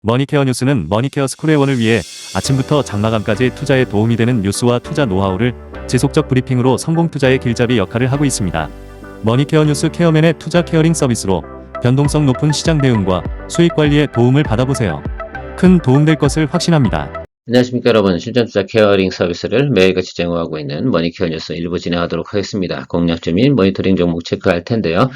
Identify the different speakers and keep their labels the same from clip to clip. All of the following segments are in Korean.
Speaker 1: 머니케어 뉴스는 머니케어 스쿨회원을 위해 아침부터 장마감까지 투자에 도움이 되는 뉴스와 투자 노하우를 지속적 브리핑으로 성공 투자의 길잡이 역할을 하고 있습니다. 머니케어 뉴스 케어맨의 투자 케어링 서비스로 변동성 높은 시장 대응과 수익 관리에 도움을 받아보세요. 큰 도움될 것을 확신합니다.
Speaker 2: 안녕하십니까 여러분. 실전투자 케어링 서비스를 매일같이 제공하고 있는 머니케어 뉴스 일부 진행하도록 하겠습니다. 공략주 및 모니터링 종목 체크할 텐데요.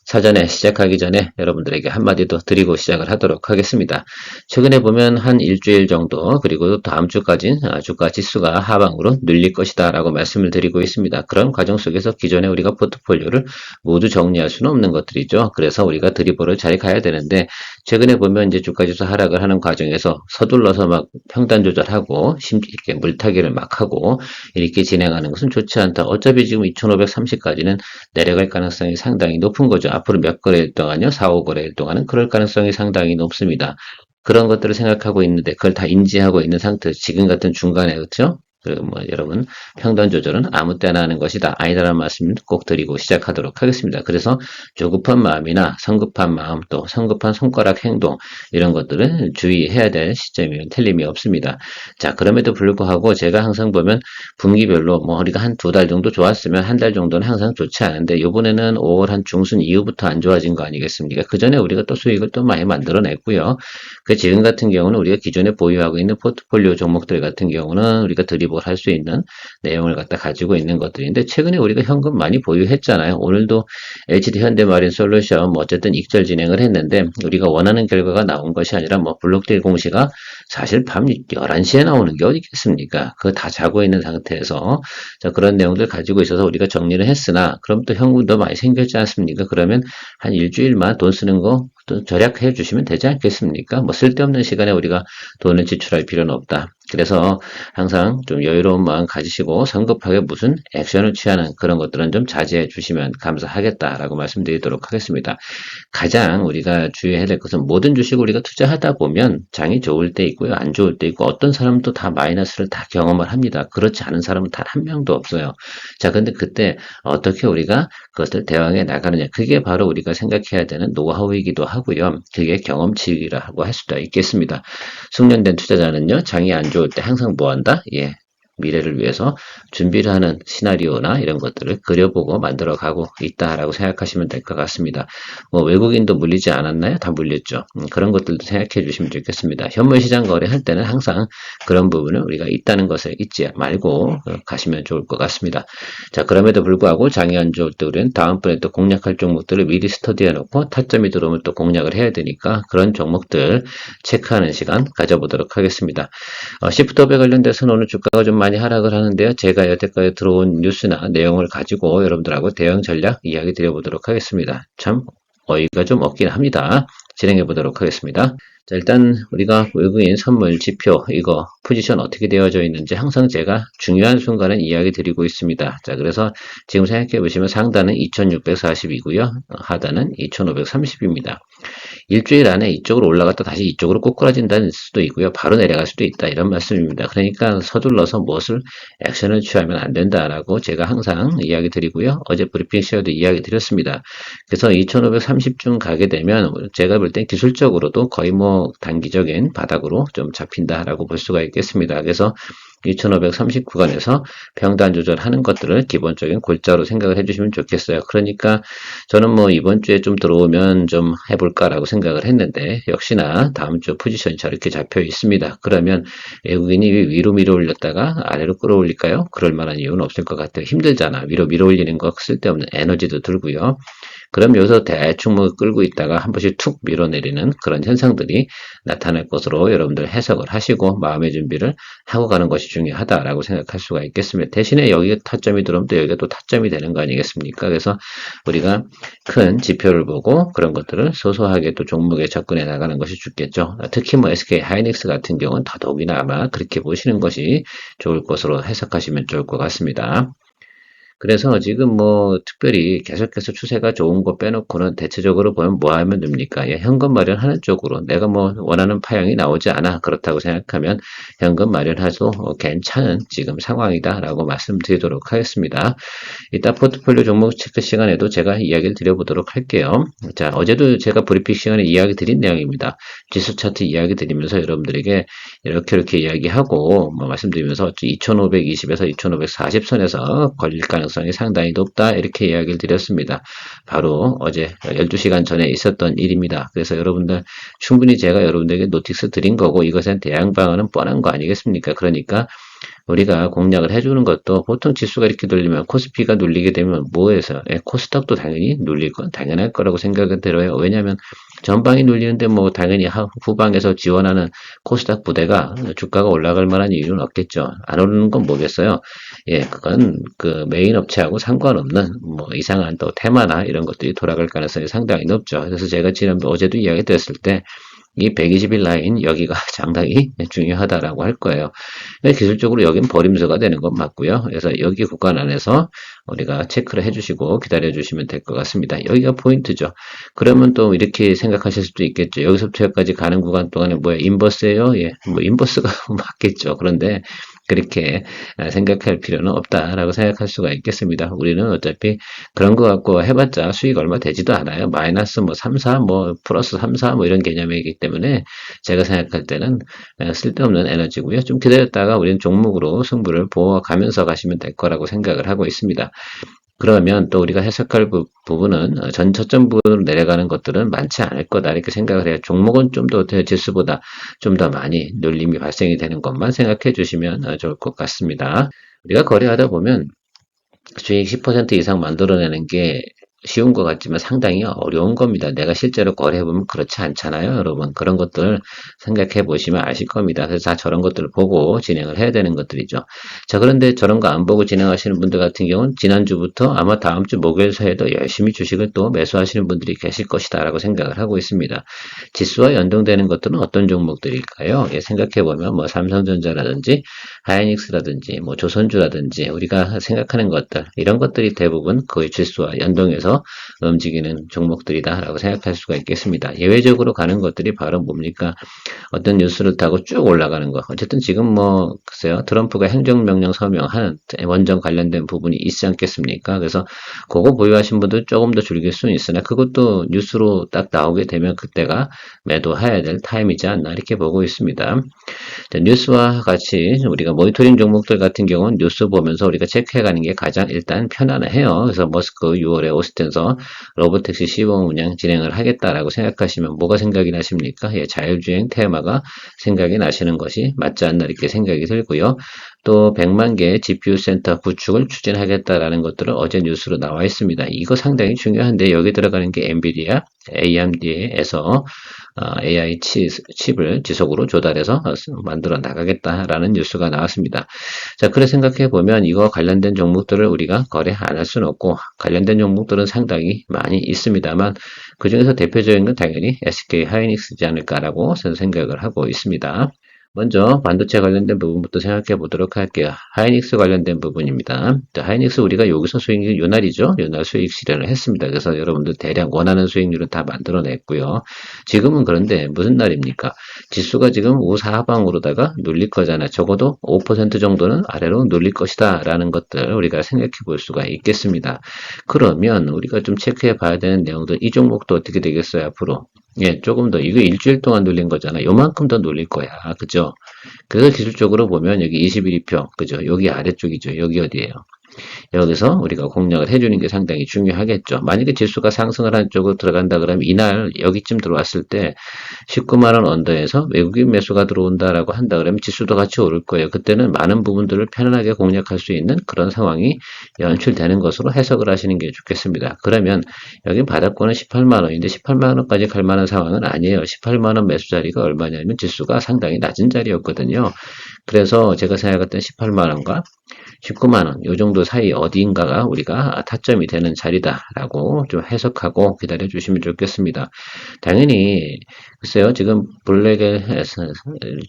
Speaker 2: 사전에 시작하기 전에 여러분들에게 한마디 더 드리고 시작을 하도록 하겠습니다. 최근에 보면 한 일주일 정도 그리고 다음 주까지 주가 지수가 하방으로 눌릴 것이다 라고 말씀을 드리고 있습니다. 그런 과정 속에서 기존에 우리가 포트폴리오를 모두 정리할 수는 없는 것들이죠. 그래서 우리가 드리블을 잘 가야 되는데 최근에 보면 이제 주가 지수 하락을 하는 과정에서 서둘러서 막 평단 조절하고 이렇게 물타기를 막 하고 이렇게 진행하는 것은 좋지 않다. 어차피 지금 2530까지는 내려갈 가능성이 상당히 높은 거죠. 앞으로 몇 거래일 동안요, 4, 5거래일 동안은 그럴 가능성이 상당히 높습니다. 그런 것들을 생각하고 있는데 그걸 다 인지하고 있는 상태, 지금 같은 중간에 그렇죠? 그리고 여러분 평단 조절은 아무 때나 하는 것이다. 아니다라는 말씀을 꼭 드리고 시작하도록 하겠습니다. 그래서 조급한 마음이나 성급한 마음 또 성급한 손가락 행동 이런 것들은 주의해야 될 시점이면 틀림이 없습니다. 자, 그럼에도 불구하고 제가 항상 보면 분기별로 우리가 한 2달 정도 좋았으면 한 달 정도는 항상 좋지 않은데 이번에는 5월 한 중순 이후부터 안 좋아진 거 아니겠습니까? 그 전에 우리가 또 수익을 또 많이 만들어냈고요. 그 지금 같은 경우는 우리가 기존에 보유하고 있는 포트폴리오 종목들 같은 경우는 우리가 드리블 할 수 있는 내용을 갖다 가지고 있는 것들인데 최근에 우리가 현금 많이 보유했잖아요. 오늘도 HD 현대마린 솔루션 어쨌든 익절 진행을 했는데 우리가 원하는 결과가 나온 것이 아니라 블록딜 공시가 사실 밤 11시에 나오는 게 어디 있겠습니까? 그거 다 자고 있는 상태에서 자, 그런 내용들 가지고 있어서 우리가 정리를 했으나 그럼 또 현금도 많이 생겼지 않습니까? 그러면 한 일주일만 돈 쓰는 거 또 절약해 주시면 되지 않겠습니까? 쓸데없는 시간에 우리가 돈을 지출할 필요는 없다. 그래서 항상 좀 여유로운 마음 가지시고 성급하게 무슨 액션을 취하는 그런 것들은 좀 자제해 주시면 감사하겠다라고 말씀드리도록 하겠습니다. 가장 우리가 주의해야 될 것은 모든 주식을 우리가 투자하다 보면 장이 좋을 때 있고요. 안 좋을 때 있고 어떤 사람도 다 마이너스를 다 경험을 합니다. 그렇지 않은 사람은 단 한 명도 없어요. 자, 근데 그때 어떻게 우리가 그것을 대응해 나가느냐. 그게 바로 우리가 생각해야 되는 노하우이기도 하고요. 그게 경험치라고 할 수도 있겠습니다. 숙련된 투자자는요. 장이 안 좋을 때 항상 뭐 한다? 예. 미래를 위해서 준비를 하는 시나리오나 이런 것들을 그려보고 만들어가고 있다라고 생각하시면 될 것 같습니다. 외국인도 물리지 않았나요? 다 물렸죠. 그런 것들도 생각해 주시면 좋겠습니다. 현물시장 거래할 때는 항상 그런 부분을 우리가 있다는 것을 잊지 말고 가시면 좋을 것 같습니다. 자, 그럼에도 불구하고 장이 안 좋을 때 우리는 다음번에 또 공략할 종목들을 미리 스터디해 놓고 타점이 들어오면 또 공략을 해야 되니까 그런 종목들 체크하는 시간 가져보도록 하겠습니다. 시프트업에 관련돼서는 오늘 주가가 좀 많이 하락을 하는데요. 제가 여태까지 들어온 뉴스나 내용을 가지고 여러분들하고 대응 전략 이야기 드려보도록 하겠습니다. 참 어이가 좀 없긴 합니다. 진행해 보도록 하겠습니다. 자, 일단 우리가 외국인 선물 지표 이거 포지션 어떻게 되어져 있는지 항상 제가 중요한 순간은 이야기 드리고 있습니다. 자, 그래서 지금 생각해 보시면 상단은 2640이고요. 하단은 2530입니다. 일주일 안에 이쪽으로 올라갔다 다시 이쪽으로 꼬꾸라진다는 수도 있고요. 바로 내려갈 수도 있다. 이런 말씀입니다. 그러니까 서둘러서 무엇을 액션을 취하면 안 된다라고 제가 항상 이야기 드리고요. 어제 브리핑 시간에도 이야기 드렸습니다. 그래서 2530쯤 가게 되면 제가 볼 땐 기술적으로도 거의 단기적인 바닥으로 좀 잡힌다라고 볼 수가 있겠습니다. 그래서 2530 구간에서 평단 조절하는 것들을 기본적인 골자로 생각을 해주시면 좋겠어요. 그러니까 저는 이번 주에 좀 들어오면 좀 해볼까라고 생각을 했는데 역시나 다음 주 포지션이 저렇게 잡혀 있습니다. 그러면 외국인이 위로 밀어 올렸다가 아래로 끌어올릴까요? 그럴 만한 이유는 없을 것 같아요. 힘들잖아. 위로 밀어 올리는 거 쓸데없는 에너지도 들고요. 그럼 여기서 대충 끌고 있다가 한 번씩 툭 밀어내리는 그런 현상들이 나타날 것으로 여러분들 해석을 하시고 마음의 준비를 하고 가는 것이 중요하다라고 생각할 수가 있겠습니다. 대신에 여기에 타점이 들어오면 또 여기가 또 타점이 되는 거 아니겠습니까? 그래서 우리가 큰 지표를 보고 그런 것들을 소소하게 또 종목에 접근해 나가는 것이 좋겠죠. 특히 SK 하이닉스 같은 경우는 더더욱이나 아마 그렇게 보시는 것이 좋을 것으로 해석하시면 좋을 것 같습니다. 그래서 지금 뭐 특별히 계속해서 추세가 좋은 거 빼놓고는 대체적으로 보면 뭐 하면 됩니까? 예, 현금 마련하는 쪽으로 내가 뭐 원하는 파형이 나오지 않아. 그렇다고 생각하면 현금 마련해도 괜찮은 지금 상황이다라고 말씀드리도록 하겠습니다. 이따 포트폴리오 종목 체크 시간에도 제가 이야기를 드려보도록 할게요. 자, 어제도 제가 브리핑 시간에 이야기 드린 내용입니다. 지수 차트 이야기 드리면서 여러분들에게 이렇게 이야기하고 뭐 말씀드리면서 2520에서 2540선에서 걸릴 가능성이 상당히 높다 이렇게 이야기를 드렸습니다. 바로 어제 12시간 전에 있었던 일입니다. 그래서 여러분들 충분히 제가 여러분들에게 노티스 드린 거고 이것엔 대응 방안은 뻔한 거 아니겠습니까? 그러니까 우리가 공략을 해주는 것도 보통 지수가 이렇게 눌리면 코스피가 눌리게 되면 뭐해서 코스닥도 당연히 눌릴 건 당연할 거라고 생각이 들어요. 왜냐하면 전방이 눌리는데 뭐 당연히 후방에서 지원하는 코스닥 부대가 주가가 올라갈 만한 이유는 없겠죠. 안 오르는 건 뭐겠어요? 예, 그건 그 메인 업체하고 상관없는 뭐 이상한 또 테마나 이런 것들이 돌아갈 가능성이 상당히 높죠. 그래서 제가 어제도 이야기 드렸을 때 이 120일 라인 여기가 상당히 중요하다라고 할 거예요. 기술적으로 여긴 버림수가 되는 건 맞고요. 그래서 여기 구간 안에서 우리가 체크를 해주시고 기다려주시면 될 것 같습니다. 여기가 포인트죠. 그러면 또 이렇게 생각하실 수도 있겠죠. 여기서부터 여기까지 가는 구간 동안에 뭐야 인버스예요? 예, 뭐 인버스가 맞겠죠. 그런데 그렇게 생각할 필요는 없다라고 생각할 수가 있겠습니다. 우리는 어차피 그런 거 갖고 해봤자 수익 얼마 되지도 않아요. 마이너스 뭐 3, 4, 뭐 플러스 3, 4 뭐 이런 개념이기 때문에 제가 생각할 때는 쓸데없는 에너지고요. 좀 기다렸다가 우리는 종목으로 승부를 보아가면서 가시면 될 거라고 생각을 하고 있습니다. 그러면 또 우리가 해석할 부분은 전 저점 부분으로 내려가는 것들은 많지 않을 거다 이렇게 생각을 해요. 종목은 좀 더 지수보다 좀 더 많이 눌림이 발생이 되는 것만 생각해 주시면 좋을 것 같습니다. 우리가 거래하다 보면 수익 10% 이상 만들어내는 게 쉬운 것 같지만 상당히 어려운 겁니다. 내가 실제로 거래해보면 그렇지 않잖아요, 여러분. 그런 것들 생각해 보시면 아실 겁니다. 그래서 다 저런 것들을 보고 진행을 해야 되는 것들이죠. 자, 그런데 저런 거 안 보고 진행하시는 분들 같은 경우는 지난주부터 아마 다음 주 목요일서에도 열심히 주식을 또 매수하시는 분들이 계실 것이다 라고 생각을 하고 있습니다. 지수와 연동되는 것들은 어떤 종목들일까요? 예, 생각해 보면 뭐 삼성전자라든지 하이닉스라든지 뭐 조선주라든지 우리가 생각하는 것들 이런 것들이 대부분 거의 지수와 연동해서 움직이는 종목들이다라고 생각할 수가 있겠습니다. 예외적으로 가는 것들이 바로 뭡니까? 어떤 뉴스를 타고 쭉 올라가는 거. 어쨌든 지금 뭐 글쎄요 트럼프가 행정명령 서명하는 원전 관련된 부분이 있지 않겠습니까? 그래서 그거 보유하신 분들 조금 더 줄길 수는 있으나 그것도 뉴스로 딱 나오게 되면 그때가 매도해야 될 타임이지 않나 이렇게 보고 있습니다. 자, 뉴스와 같이 우리가 모니터링 종목들 같은 경우는 뉴스 보면서 우리가 체크해가는 게 가장 일단 편안해요. 그래서 머스크 6월에 오스틴에서 로보택시 시범 운영 진행을 하겠다라고 생각하시면 뭐가 생각이 나십니까? 예, 자율주행 테마가 생각이 나시는 것이 맞지 않나 이렇게 생각이 들고요. 또 100만 개의 GPU 센터 구축을 추진하겠다라는 것들은 어제 뉴스로 나와 있습니다. 이거 상당히 중요한데 여기 들어가는 게 엔비디아, AMD에서 AI 칩을 지속으로 조달해서 만들어 나가겠다라는 뉴스가 나왔습니다. 자, 그래 생각해 보면 이거 관련된 종목들을 우리가 거래 안 할 수는 없고 관련된 종목들은 상당히 많이 있습니다만 그 중에서 대표적인 건 당연히 SK 하이닉스지 않을까라고 생각을 하고 있습니다. 먼저 반도체 관련된 부분부터 생각해 보도록 할게요. 하이닉스 관련된 부분입니다. 하이닉스 우리가 여기서 수익률 요날이죠. 요날 수익 실현을 했습니다. 그래서 여러분들 대략 원하는 수익률은 다 만들어냈고요. 지금은 그런데 무슨 날입니까? 지수가 지금 우사하방으로다가 눌릴 거잖아. 적어도 5% 정도는 아래로 눌릴 것이다 라는 것들 우리가 생각해 볼 수가 있겠습니다. 그러면 우리가 좀 체크해 봐야 되는 내용들 이 종목도 어떻게 되겠어요 앞으로? 예, 조금 더, 이거 일주일 동안 눌린 거잖아. 요만큼 더 눌릴 거야. 그죠? 그래서 기술적으로 보면 여기 21표, 그죠? 여기 아래쪽이죠. 여기 어디예요? 여기서 우리가 공략을 해주는 게 상당히 중요하겠죠. 만약에 지수가 상승을 한 쪽으로 들어간다 그러면 이날 여기쯤 들어왔을 때 19만원 언더에서 외국인 매수가 들어온다라고 한다 그러면 지수도 같이 오를 거예요. 그때는 많은 부분들을 편안하게 공략할 수 있는 그런 상황이 연출되는 것으로 해석을 하시는 게 좋겠습니다. 그러면 여기 바닥권은 18만원인데 18만원까지 갈 만한 상황은 아니에요. 18만원 매수 자리가 얼마냐면 지수가 상당히 낮은 자리였거든요. 그래서 제가 생각했던 18만원과 19만원, 요 정도 사이 어디인가가 우리가 타점이 되는 자리다라고 좀 해석하고 기다려 주시면 좋겠습니다. 당연히, 글쎄요, 지금 블랙의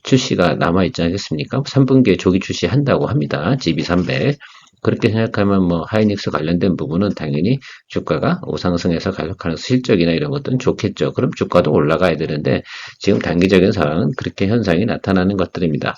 Speaker 2: 출시가 남아있지 않겠습니까? 3분기에 조기 출시한다고 합니다. GB300. 그렇게 생각하면 뭐 하이닉스 관련된 부분은 당연히 주가가 우상승해서 가격하는 실적이나 이런 것들은 좋겠죠. 그럼 주가도 올라가야 되는데 지금 단기적인 상황은 그렇게 현상이 나타나는 것들입니다.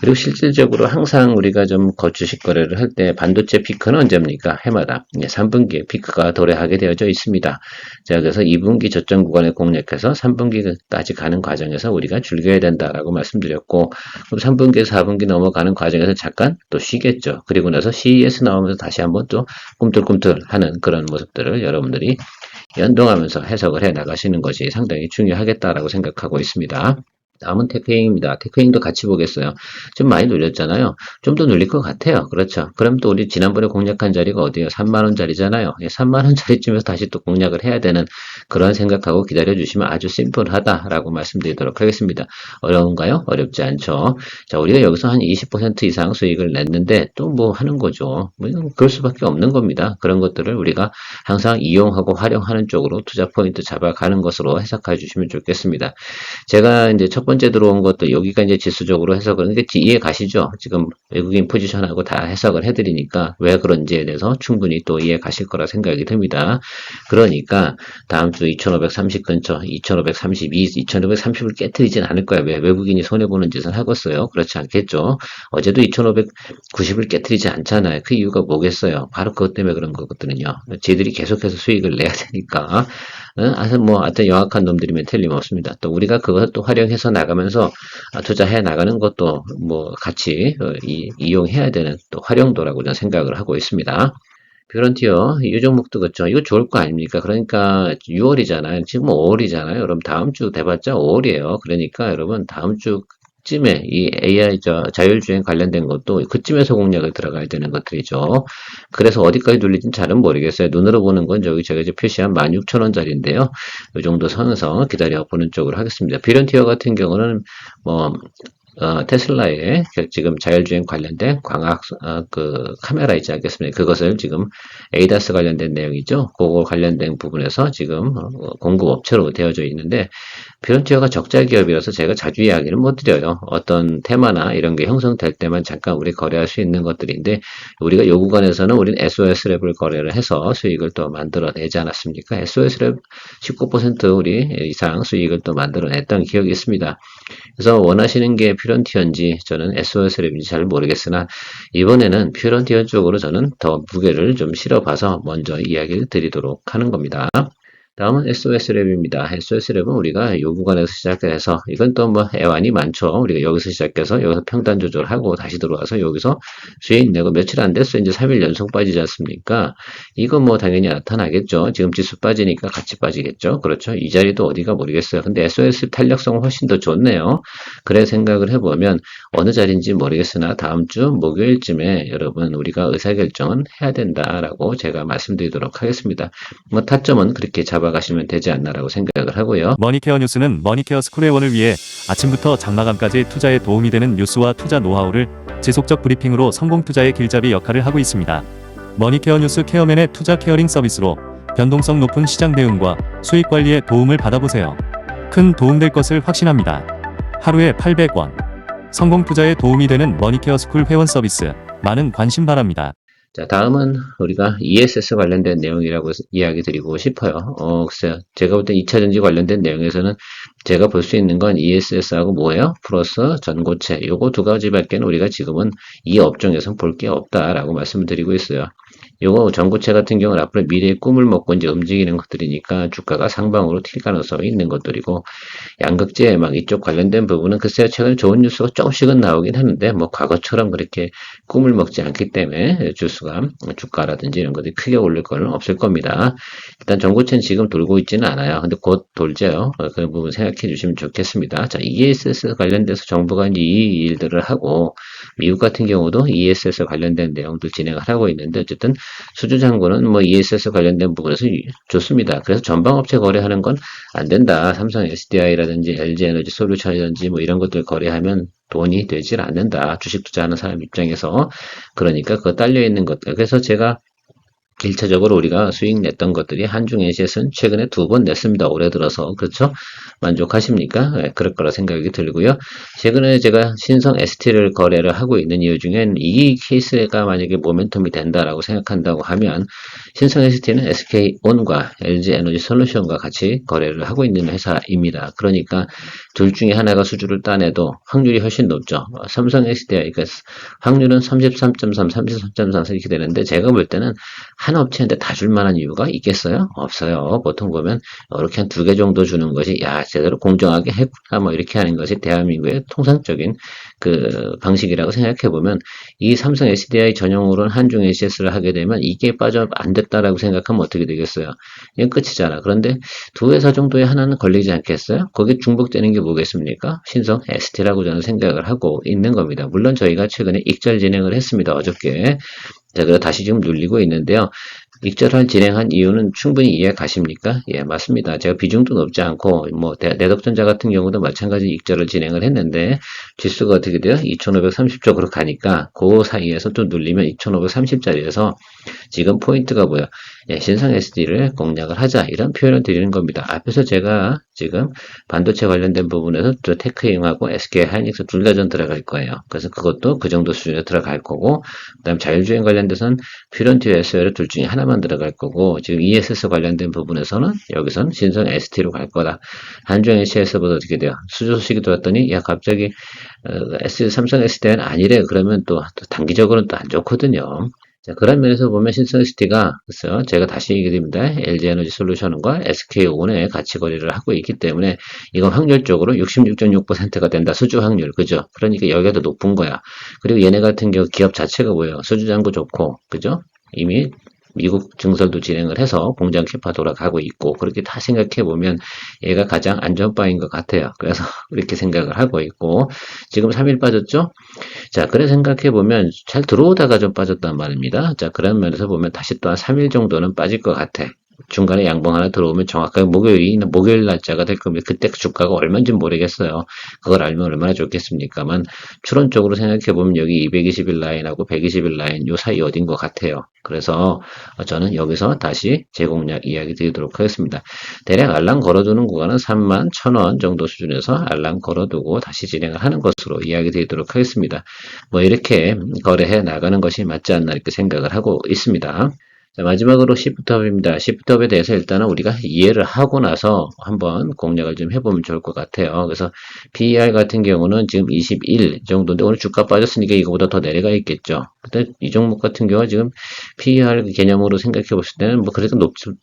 Speaker 2: 그리고 실질적으로 항상 우리가 좀 거주식 거래를 할 때 반도체 피크는 언제입니까? 해마다 3분기에 피크가 도래하게 되어져 있습니다. 자, 그래서 2분기 저점 구간에 공략해서 3분기까지 가는 과정에서 우리가 즐겨야 된다라고 말씀드렸고, 그럼 3분기, 4분기 넘어가는 과정에서 잠깐 또 쉬겠죠. 그리고 나서 CES 나오면서 다시 한번 또 꿈틀꿈틀 하는 그런 모습들을 여러분들이 연동하면서 해석을 해 나가시는 것이 상당히 중요하겠다라고 생각하고 있습니다. 다음은 테크행입니다. 테크행도 같이 보겠어요. 좀 많이 눌렸잖아요. 좀 더 눌릴 것 같아요. 그렇죠. 그럼 또 우리 지난번에 공략한 자리가 어디예요? 3만원짜리잖아요. 3만원짜리쯤에서 다시 또 공략을 해야 되는 그런 생각하고 기다려주시면 아주 심플하다라고 말씀드리도록 하겠습니다. 어려운가요? 어렵지 않죠. 자, 우리가 여기서 한 20% 이상 수익을 냈는데 또 뭐 하는 거죠. 뭐 그럴 수밖에 없는 겁니다. 그런 것들을 우리가 항상 이용하고 활용하는 쪽으로 투자 포인트 잡아가는 것으로 해석해 주시면 좋겠습니다. 제가 이제 첫 번째 들어온 것도 여기가 이제 지수적으로 해석을, 이게 이해 가시죠? 지금 외국인 포지션하고 다 해석을 해드리니까 왜 그런지에 대해서 충분히 또 이해 가실 거라 생각이 듭니다. 그러니까 다음 주 2530 근처, 2532, 2530을 깨뜨리진 않을 거야. 왜? 외국인이 손해보는 짓을 하겠어요? 그렇지 않겠죠? 어제도 2590을 깨뜨리지 않잖아요. 그 이유가 뭐겠어요? 바로 그것 때문에 그런 거거든요. 쟤들이 계속해서 수익을 내야 되니까. 하여튼 영악한 놈들이면 틀림없습니다. 또 우리가 그것을 또 활용해서 나가면서 투자해 나가는 것도 뭐 같이 이용해야 되는 또 활용도라고 저는 생각을 하고 있습니다. 뷰런티어 이 종목도 그렇죠. 이거 좋을 거 아닙니까? 그러니까 6월이잖아요. 지금 5월이잖아요. 여러분 다음 주 돼봤자 5월이에요. 그러니까 여러분 다음 주 쯤에 이 AI 자율주행 관련된 것도 그쯤에서 공략을 들어가야 되는 것들이죠. 그래서 어디까지 눌리진 잘은 모르겠어요. 눈으로 보는 건 저기 제가 이제 표시한 16,000원짜리인데요. 이 정도 선에서 기다려 보는 쪽으로 하겠습니다. 비런티어 같은 경우는 뭐 테슬라의 지금 자율주행 관련된 광학 그 카메라 있지 않겠습니까? 그것을 지금 에이다스 관련된 내용이죠. 그거 관련된 부분에서 지금 공급업체로 되어져 있는데 비런티어가 적자 기업이라서 제가 자주 이야기를 못 드려요. 어떤 테마나 이런 게 형성될 때만 잠깐 우리 거래할 수 있는 것들인데 우리가 요 구간에서는 우린 SOS랩을 거래를 해서 수익을 또 만들어내지 않았습니까? SOS랩 19% 우리 이상 수익을 또 만들어냈던 기억이 있습니다. 그래서 원하시는 게 퓨런티어인지 저는 SOS랩인지 잘 모르겠으나 이번에는 퓨런티어 쪽으로 저는 더 무게를 좀 실어봐서 먼저 이야기를 드리도록 하는 겁니다. 다음은 SOS랩입니다. SOS랩은 우리가 요 구간에서 시작해서 이건 또 뭐 애완이 많죠. 우리가 여기서 시작해서 여기서 평단 조절하고 다시 들어와서 여기서 수익 내고 며칠 안 됐어. 이제 3일 연속 빠지지 않습니까? 이거 뭐 당연히 나타나겠죠. 지금 지수 빠지니까 같이 빠지겠죠. 그렇죠. 이 자리도 어디가 모르겠어요. 근데 SOS 탄력성은 훨씬 더 좋네요. 그래 생각을 해보면 어느 자리인지 모르겠으나 다음 주 목요일쯤에 여러분 우리가 의사결정은 해야 된다라고 제가 말씀드리도록 하겠습니다. 뭐 타점은 그렇게 잡아가시면 되지 않나라고 생각을 하고요.
Speaker 1: 머니케어 뉴스는 머니케어 스쿨의 원을 위해 아침부터 장마감까지 투자에 도움이 되는 뉴스와 투자 노하우를 지속적 브리핑으로 성공 투자의 길잡이 역할을 하고 있습니다. 머니케어 뉴스 케어맨의 투자 케어링 서비스로 변동성 높은 시장 대응과 수익 관리에 도움을 받아보세요. 큰 도움될 것을 확신합니다. 하루에 800원. 성공 투자에 도움이 되는 머니케어 스쿨 회원 서비스. 많은 관심 바랍니다.
Speaker 2: 자, 다음은 우리가 ESS 관련된 내용이라고 이야기 드리고 싶어요. 글쎄요. 제가 볼 때 2차전지 관련된 내용에서는 제가 볼 수 있는 건 ESS하고 뭐예요? 플러스 전고체. 요거 두 가지밖에는 우리가 지금은 이 업종에서는 볼 게 없다라고 말씀을 드리고 있어요. 요거 전고체 같은 경우는 앞으로 미래의 꿈을 먹고 이제 움직이는 것들이니까 주가가 상방으로 튈 가능성이 있는 것들이고 양극재 막 이쪽 관련된 부분은 글쎄요 최근에 좋은 뉴스가 조금씩은 나오긴 하는데 뭐 과거처럼 그렇게 꿈을 먹지 않기 때문에 주가라든지 이런 것들이 크게 오를 건 없을 겁니다. 일단 전고체는 지금 돌고 있지는 않아요. 근데 곧 돌죠. 그런 부분 생각해 주시면 좋겠습니다. 자, ESS 관련돼서 정부가 이제 이 일들을 하고 미국 같은 경우도 ESS 관련된 내용들 진행을 하고 있는데 어쨌든 수주장고는 뭐 ESS 관련된 부분에서 좋습니다. 그래서 전방업체 거래하는 건 안 된다. 삼성 SDI라든지 LG 에너지 솔루션이라든지 뭐 이런 것들 거래하면 돈이 되질 않는다. 주식 투자하는 사람 입장에서. 그러니까 그거 딸려 있는 것들. 그래서 제가 일차적으로 우리가 수익 냈던 것들이 한중 NCS는 최근에 2번 냈습니다. 올해 들어서. 그렇죠? 만족하십니까? 네, 그럴 거라 생각이 들고요. 최근에 제가 신성 ST를 거래를 하고 있는 이유 중엔 이 케이스가 만약에 모멘텀이 된다라고 생각한다고 하면 신성 ST는 SK온과 LG 에너지 솔루션과 같이 거래를 하고 있는 회사입니다. 그러니까 둘 중에 하나가 수주를 따내도 확률이 훨씬 높죠. 삼성 SDI, 그러니까 확률은 33.3, 33.3 이렇게 되는데 제가 볼 때는 한 업체한테 다 줄 만한 이유가 있겠어요? 없어요. 보통 보면 이렇게 한 2개 정도 주는 것이 야 제대로 공정하게 했구나 뭐 이렇게 하는 것이 대한민국의 통상적인 그 방식이라고 생각해 보면 이 삼성 SDI 전용으로는 한중 ACS를 하게 되면 이게 빠져 안 됐다라고 생각하면 어떻게 되겠어요? 이건 끝이잖아. 그런데 두 회사 정도에 하나는 걸리지 않겠어요? 거기에 중복되는 게 뭐겠습니까? 신성 ST라고 저는 생각을 하고 있는 겁니다. 물론 저희가 최근에 익절 진행을 했습니다. 어저께. 자, 그래서 다시 지금 눌리고 있는데요. 익절을 진행한 이유는 충분히 이해 가십니까? 예, 맞습니다. 제가 비중도 높지 않고, 뭐, 내덕전자 같은 경우도 마찬가지 익절을 진행을 했는데, 지수가 어떻게 돼요? 2530쪽으로 가니까, 그 사이에서 또 눌리면 2530짜리에서 지금 포인트가 뭐야? 예, 신성 SD를 공략을 하자. 이런 표현을 드리는 겁니다. 앞에서 제가 지금 반도체 관련된 부분에서 또 테크임하고 SK 하이닉스 둘 다 전 들어갈 거예요. 그래서 그것도 그 정도 수준에 들어갈 거고, 그 다음 자율주행 관련돼서는 퓨런티와 SOL 둘 중에 하나만 들어갈 거고, 지금 ESS 관련된 부분에서는 여기선 신성 ST로 갈 거다. 한중 HS보다 어떻게 돼요? 수주 소식이 들어왔더니, 야, 갑자기, 삼성 SD는 아니래. 그러면 또 단기적으로는 또 안 좋거든요. 자, 그런 면에서 보면 신성시티가, 글쎄요, 제가 다시 얘기드립니다. LG에너지 솔루션과 SK온에 같이 거래를 하고 있기 때문에, 이건 확률적으로 66.6%가 된다. 수주 확률. 그죠? 그러니까 여기가 더 높은 거야. 그리고 얘네 같은 경우 기업 자체가 뭐예요? 수주 잔고 좋고, 그죠? 이미 미국 증설도 진행을 해서 공장 캐파 돌아가고 있고, 그렇게 다 생각해보면 얘가 가장 안전바인 것 같아요. 그래서 그렇게 생각을 하고 있고, 지금 3일 빠졌죠? 자, 그래 생각해보면 잘 들어오다가 좀 빠졌단 말입니다. 자, 그런 면에서 보면 다시 또 한 3일 정도는 빠질 것 같아. 중간에 양봉 하나 들어오면 정확하게 목요일 날짜가 될 겁니다. 그때 주가가 얼마인지 모르겠어요. 그걸 알면 얼마나 좋겠습니까만, 추론적으로 생각해보면 여기 220일 라인하고 120일 라인 요 사이 어딘 것 같아요. 그래서 저는 여기서 다시 재공략 이야기 드리도록 하겠습니다. 대략 알람 걸어두는 구간은 31,000원 정도 수준에서 알람 걸어두고 다시 진행을 하는 것으로 이야기 드리도록 하겠습니다. 뭐 이렇게 거래해 나가는 것이 맞지 않나 이렇게 생각을 하고 있습니다. 자, 마지막으로 시프트업입니다. 시프트업에 대해서 일단은 우리가 이해를 하고 나서 한번 공략을 좀 해보면 좋을 것 같아요. 그래서 PER 같은 경우는 지금 21 정도인데 오늘 주가 빠졌으니까 이거보다 더 내려가 있겠죠. 근데 이 종목 같은 경우는 지금 PER 개념으로 생각해 봤을 때는 뭐 그래도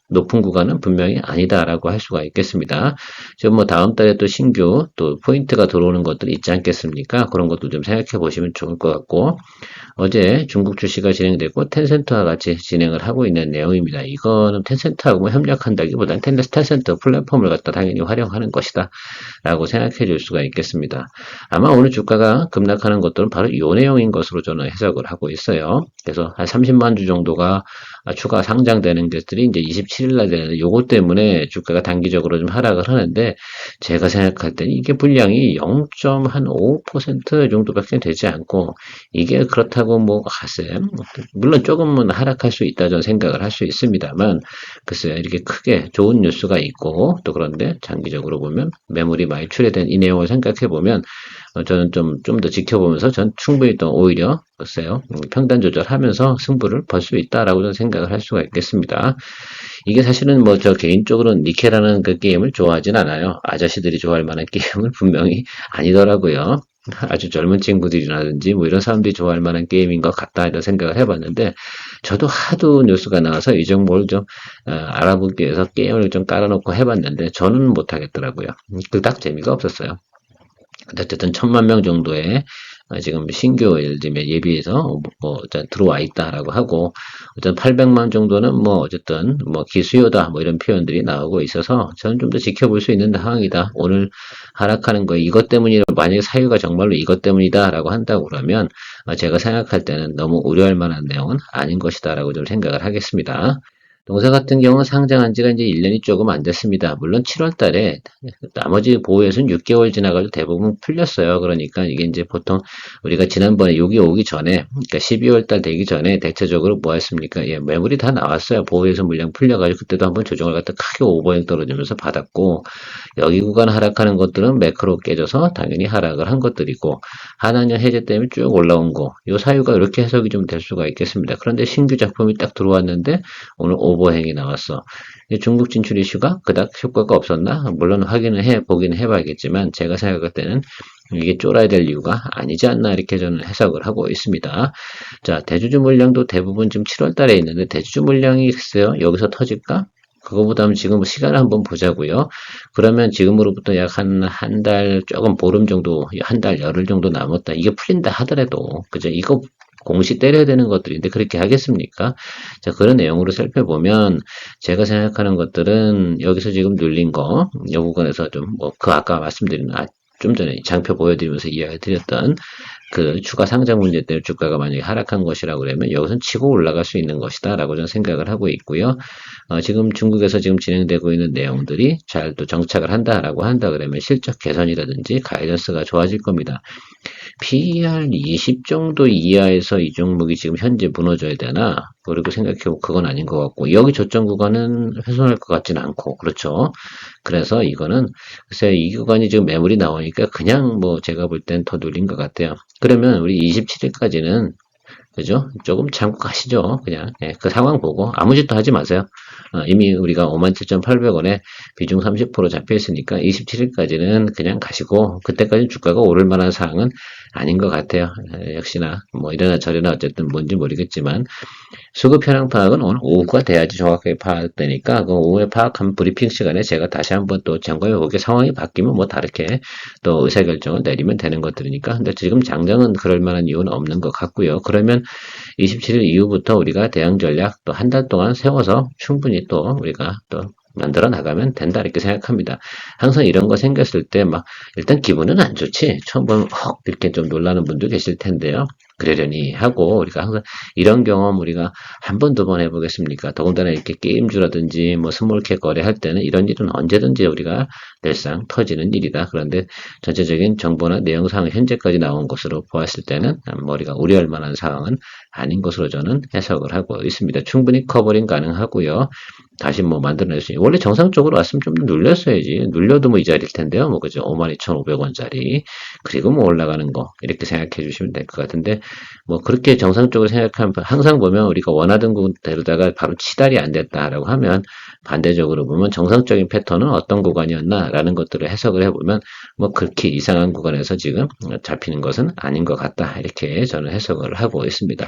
Speaker 2: 높은 구간은 분명히 아니다라고 할 수가 있겠습니다. 지금 뭐 다음 달에 또 신규 또 포인트가 들어오는 것들이 있지 않겠습니까? 그런 것도 좀 생각해 보시면 좋을 것 같고 어제 중국 출시가 진행됐고 텐센트와 같이 진행을 하고 있는 내용입니다. 이거는 텐센트하고 뭐 협력한다기보다는 텐센트 플랫폼을 갖다 당연히 활용하는 것이다 라고 생각해 줄 수가 있겠습니다. 아마 오늘 주가가 급락하는 것들은 바로 이 내용인 것으로 저는 해석을 하고 있어요. 그래서 한 30만 주 정도가 추가 상장되는 것들이 이제 27일 날 되는데 요것 때문에 주가가 단기적으로 좀 하락을 하는데 제가 생각할 때는 이게 분량이 0.5% 정도밖에 되지 않고 이게 그렇다고 뭐 글쎄 물론 조금은 하락할 수 있다 저는 생각을 할 수 있습니다만 글쎄 이렇게 크게 좋은 뉴스가 있고 또 그런데 장기적으로 보면 매물이 많이 출회된 이 내용을 생각해 보면 저는 좀 더 지켜보면서 전 충분히 또 오히려 글쎄요 평단 조절하면서 승부를 벌 수 있다라고 저는 생각을 할 수가 있겠습니다. 이게 사실은 뭐 저 개인적으로는 니케라는 그 게임을 좋아하진 않아요. 아저씨들이 좋아할 만한 게임은 분명히 아니더라고요. 아주 젊은 친구들이라든지 뭐 이런 사람들이 좋아할 만한 게임인 것 같다 이런 생각을 해봤는데 저도 하도 뉴스가 나와서 이 정보를 좀 알아보기 위해서 게임을 좀 깔아놓고 해봤는데 저는 못하겠더라고요. 그닥 재미가 없었어요. 어쨌든 1,000만 명 정도의 지금 신규 예를 들면 예비해서 뭐 들어와 있다라고 하고 어쨌든 800만 정도는 뭐 어쨌든 뭐 기수요다 뭐 이런 표현들이 나오고 있어서 저는 좀 더 지켜볼 수 있는 상황이다. 오늘 하락하는 거 이것 때문이라 만약에 사유가 정말로 이것 때문이다라고 한다고 그러면 제가 생각할 때는 너무 우려할 만한 내용은 아닌 것이다라고 좀 생각을 하겠습니다. 동사 같은 경우는 상장한 지가 이제 1년이 조금 안 됐습니다. 물론 7월 달에 나머지 보호에서는 6개월 지나가지고 대부분 풀렸어요. 그러니까 이게 이제 보통 우리가 지난번에 6이 오기 전에, 그러니까 12월 달 되기 전에 대체적으로 뭐 했습니까? 예, 매물이 다 나왔어요. 보호에서 물량 풀려가지고 그때도 한번 조정을 갖다 크게 오버행 떨어지면서 받았고, 여기 구간 하락하는 것들은 매크로 깨져서 당연히 하락을 한 것들이고, 하나년 해제 때문에 쭉 올라온 거, 요 사유가 이렇게 해석이 좀 될 수가 있겠습니다. 그런데 신규 작품이 딱 들어왔는데 오늘 오버행이 나왔어. 중국 진출 이슈가 그닥 효과가 없었나? 물론 확인을 보긴 해봐야겠지만 제가 생각할 때는 이게 쫄아야 될 이유가 아니지 않나 이렇게 저는 해석을 하고 있습니다. 자, 대주주 물량도 대부분 지금 7월 달에 있는데 대주주 물량이 있어요. 여기서 터질까? 그거보다는 지금 시간을 한번 보자고요. 그러면 지금으로부터 약 한 달 조금 보름 정도, 한 달 열흘 정도 남았다. 이게 풀린다 하더라도 그죠? 이거 공시 때려야 되는 것들인데 그렇게 하겠습니까? 자, 그런 내용으로 살펴보면 제가 생각하는 것들은 여기서 지금 눌린 거, 이 부분에서 좀 뭐 그 아까 말씀드린 좀 전에 장표 보여드리면서 이야기 드렸던 그 추가 상장 문제 때문에 주가가 만약에 하락한 것이라고 그러면 여기서는 치고 올라갈 수 있는 것이다 라고 저는 생각을 하고 있고요. 지금 중국에서 지금 진행되고 있는 내용들이 잘 또 정착을 한다라고 한다 그러면 실적 개선이라든지 가이던스가 좋아질 겁니다. PER 20 정도 이하에서 이 종목이 지금 현재 무너져야 되나? 그리고 생각해보면 그건 아닌 것 같고 여기 저점 구간은 훼손할 것 같지는 않고 그렇죠. 그래서 이거는 글쎄 이 구간이 지금 매물이 나오니까 그냥 뭐 제가 볼 땐 더 눌린 것 같아요. 그러면 우리 27일까지는 그죠? 조금 참고 가시죠. 그냥 예, 그 상황 보고 아무 짓도 하지 마세요. 이미 우리가 57,800원에 비중 30% 잡혀 있으니까 27일까지는 그냥 가시고 그때까지 주가가 오를 만한 사항은 아닌 것 같아요. 역시나 뭐 이러나 저러나 어쨌든 뭔지 모르겠지만 수급 현황 파악은 오늘 오후가 돼야지 정확하게 파악되니까 그 오후에 파악한 브리핑 시간에 제가 다시 한번 또 점검해 보게 상황이 바뀌면 뭐 다르게 또 의사결정을 내리면 되는 것들이니까 근데 지금 당장은 그럴 만한 이유는 없는 것 같고요. 그러면 27일 이후부터 우리가 대응 전략 또 한 달 동안 세워서 충분히 또 우리가 또 만들어 나가면 된다 이렇게 생각합니다. 항상 이런 거 생겼을 때 막 일단 기분은 안 좋지. 처음 보면 이렇게 좀 놀라는 분도 계실 텐데요. 그러려니 하고 우리가 항상 이런 경험 우리가 한 번, 두 번 해보겠습니까? 더군다나 이렇게 게임주라든지 뭐 스몰캡 거래할 때는 이런 일은 언제든지 우리가 늘상 터지는 일이다. 그런데 전체적인 정보나 내용상 현재까지 나온 것으로 보았을 때는 우리가 우려할 만한 상황은 아닌 것으로 저는 해석을 하고 있습니다. 충분히 커버링 가능하고요. 다시 뭐 만들어낼 수 있는 원래 정상적으로 왔으면 좀 눌렸어야지 눌려도 뭐 이 자리일 텐데요 뭐 그죠 52,500원짜리 그리고 뭐 올라가는 거 이렇게 생각해 주시면 될 것 같은데 뭐 그렇게 정상적으로 생각하면 항상 보면 우리가 원하던 곳대로다가 바로 치달이 안 됐다라고 하면 반대적으로 보면 정상적인 패턴은 어떤 구간이었나라는 것들을 해석을 해보면 뭐 그렇게 이상한 구간에서 지금 잡히는 것은 아닌 것 같다 이렇게 저는 해석을 하고 있습니다.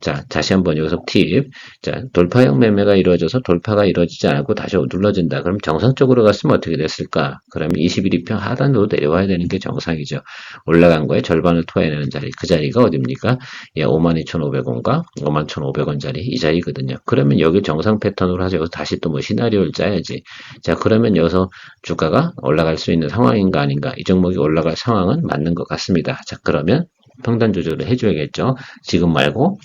Speaker 2: 자, 다시 한번 여기서 팁. 자, 돌파형 매매가 이루어져서 돌파가 이루어지지 않고 다시 눌러진다. 그럼 정상적으로 갔으면 어떻게 됐을까? 그러면 21일평 하단으로 내려와야 되는 게 정상이죠. 올라간 거에 절반을 토해내는 자리. 그 자리가 어딥니까? 예, 52,500원과 51,500원짜리 이 자리거든요. 그러면 여기 정상 패턴으로 하죠. 다시 또 뭐 시나리오를 짜야지. 자, 그러면 여기서 주가가 올라갈 수 있는 상황인가 아닌가? 이 종목이 올라갈 상황은 맞는 것 같습니다. 자, 그러면 평단 조절을 해줘야겠죠. 지금 말고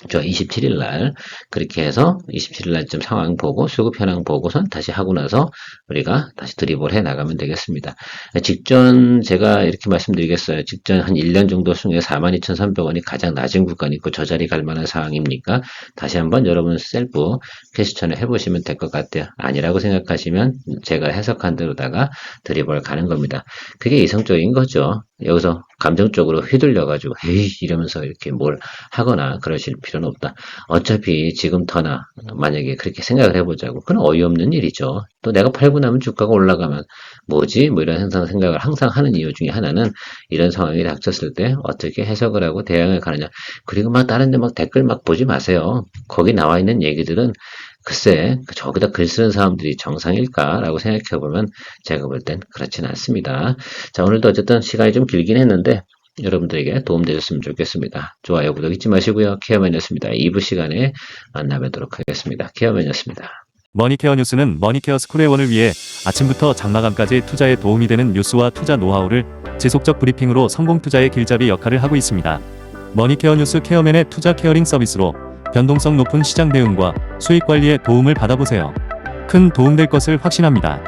Speaker 2: 저 27일 날 그렇게 해서 27일 날쯤 상황 보고 수급 현황 보고선 다시 하고 나서 우리가 다시 드리블 해 나가면 되겠습니다. 직전 제가 이렇게 말씀드리겠어요. 직전 한 1년 정도 중에 42,300원이 가장 낮은 구간이 있고 저 자리 갈 만한 상황입니까? 다시 한번 여러분 셀프 퀘스천을 해보시면 될 것 같아요. 아니라고 생각하시면 제가 해석한 대로다가 드리블 가는 겁니다. 그게 이성적인 거죠. 여기서 감정적으로 휘둘려가지고 에이 이러면서 이렇게 뭘 하거나 그러실 필요는 없다. 어차피 지금터나 만약에 그렇게 생각을 해보자고 그건 어이없는 일이죠. 또 내가 팔고 나면 주가가 올라가면 뭐지? 뭐 이런 생각을 항상 하는 이유 중에 하나는 이런 상황이 닥쳤을 때 어떻게 해석을 하고 대응을 가느냐. 그리고 막 다른 데 막 댓글 막 보지 마세요. 거기 나와 있는 얘기들은 글쎄 저기다 글 쓰는 사람들이 정상일까라고 생각해보면 제가 볼 땐 그렇진 않습니다. 자 오늘도 어쨌든 시간이 좀 길긴 했는데 여러분들에게 도움되셨으면 좋겠습니다. 좋아요 구독 잊지 마시고요. 케어맨이었습니다. 2부 시간에 만나뵙도록 하겠습니다. 케어맨이었습니다.
Speaker 1: 머니케어 뉴스는 머니케어 스쿨의 원을 위해 아침부터 장마감까지 투자에 도움이 되는 뉴스와 투자 노하우를 지속적 브리핑으로 성공 투자의 길잡이 역할을 하고 있습니다. 머니케어 뉴스 케어맨의 투자 케어링 서비스로 변동성 높은 시장 대응과 수익 관리에 도움을 받아보세요. 큰 도움될 것을 확신합니다.